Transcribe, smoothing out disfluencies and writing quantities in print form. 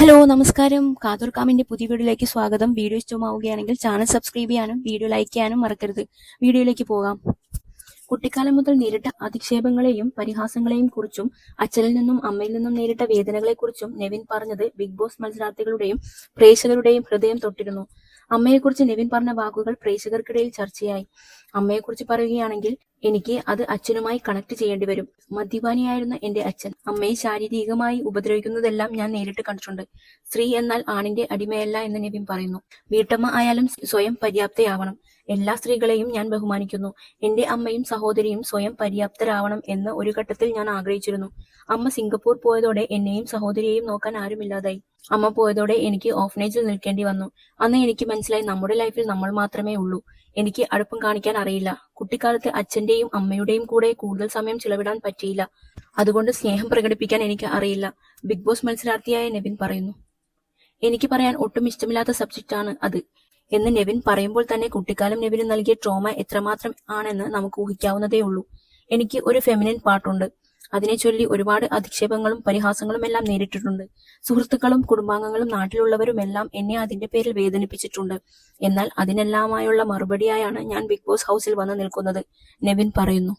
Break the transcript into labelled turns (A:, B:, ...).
A: Hello നമസ്കാരം. കാതോർക്കാമിന്റെ പുതിയ വീഡിയോയിലേക്ക് സ്വാഗതം. വീഡിയോ ഇഷ്ടമാവുകയാണെങ്കിൽ ചാനൽ സബ്സ്ക്രൈബ് ചെയ്യാനും വീഡിയോ ലൈക്ക് ചെയ്യാനും മറക്കരുത്. വീഡിയോയിലേക്ക് പോകാം. കുട്ടിക്കാലം മുതൽ നേരിട്ട അധിക്ഷേപങ്ങളെയും പരിഹാസങ്ങളെയും കുറിച്ചും അച്ഛനിൽ നിന്നും അമ്മയിൽ നിന്നും നേരിട്ട വേദനകളെക്കുറിച്ചും നെവിൻ പറഞ്ഞത് ബിഗ് ബോസ് മത്സരാർത്ഥികളുടെയും പ്രേക്ഷകരുടെയും ഹൃദയം തൊട്ടിരുന്നു. അമ്മയെക്കുറിച്ച് നെവിൻ പറഞ്ഞ വാക്കുകൾ പ്രേക്ഷകർക്കിടയിൽ ചർച്ചയായി. അമ്മയെക്കുറിച്ച് പറയുകയാണെങ്കിൽ എനിക്ക് അത് അച്ഛനുമായി കണക്ട് ചെയ്യേണ്ടി വരും. മദ്യപാനിയായിരുന്ന എന്റെ അച്ഛൻ അമ്മയെ ശാരീരികമായി ഉപദ്രവിക്കുന്നതെല്ലാം ഞാൻ നേരിട്ട് കണ്ടിട്ടുണ്ട്. സ്ത്രീ എന്നാൽ ആണിന്റെ അടിമയല്ല എന്ന് നെവിൻ പറയുന്നു. വീട്ടമ്മ ആയാലും സ്വയം പര്യാപ്തയാവണം. എല്ലാ സ്ത്രീകളെയും ഞാൻ ബഹുമാനിക്കുന്നു. എന്റെ അമ്മയും സഹോദരിയും സ്വയം പര്യാപ്തരാവണം എന്ന് ഒരു ഘട്ടത്തിൽ ഞാൻ ആഗ്രഹിച്ചിരുന്നു. അമ്മ സിംഗപ്പൂർ പോയതോടെ എന്നെയും സഹോദരിയെയും നോക്കാൻ ആരുമില്ലാതായി. അമ്മ പോയതോടെ എനിക്ക് ഓഫനേജിൽ നിൽക്കേണ്ടി വന്നു. അന്ന് എനിക്ക് മനസ്സിലായി, നമ്മുടെ ലൈഫിൽ നമ്മൾ മാത്രമേ ഉള്ളൂ. എനിക്ക് അടുപ്പം കാണിക്കാൻ അറിയില്ല. കുട്ടിക്കാലത്ത് അച്ഛന്റെയും അമ്മയുടെയും കൂടെ കൂടുതൽ സമയം ചിലവിടാൻ പറ്റിയില്ല. അതുകൊണ്ട് സ്നേഹം പ്രകടിപ്പിക്കാൻ എനിക്ക് അറിയില്ല. ബിഗ് ബോസ് മത്സരാർത്ഥിയായ നെവിൻ പറയുന്നു. എനിക്ക് പറയാൻ ഒട്ടും ഇഷ്ടമില്ലാത്ത സബ്ജക്റ്റാണ് അത് എന്ന് നെവിൻ പറയുമ്പോൾ തന്നെ കുട്ടിക്കാലം നെവിന് നൽകിയ ട്രോമ എത്രമാത്രം ആണെന്ന് നമുക്ക് ഊഹിക്കാവുന്നതേ ഉള്ളൂ. എനിക്ക് ഒരു ഫെമിനിൻ പാർട്ടുണ്ട്. അതിനെ ചൊല്ലി ഒരുപാട് അധിക്ഷേപങ്ങളും പരിഹാസങ്ങളും എല്ലാം നേരിട്ടിട്ടുണ്ട്. സുഹൃത്തുക്കളും കുടുംബാംഗങ്ങളും നാട്ടിലുള്ളവരുമെല്ലാം എന്നെ അതിന്റെ പേരിൽ വേദനിപ്പിച്ചിട്ടുണ്ട്. എന്നാൽ അതിനെല്ലാമായുള്ള മറുപടിയായാണ് ഞാൻ ബിഗ് ബോസ് ഹൗസിൽ വന്ന് നിൽക്കുന്നത്, നെവിൻ പറയുന്നു.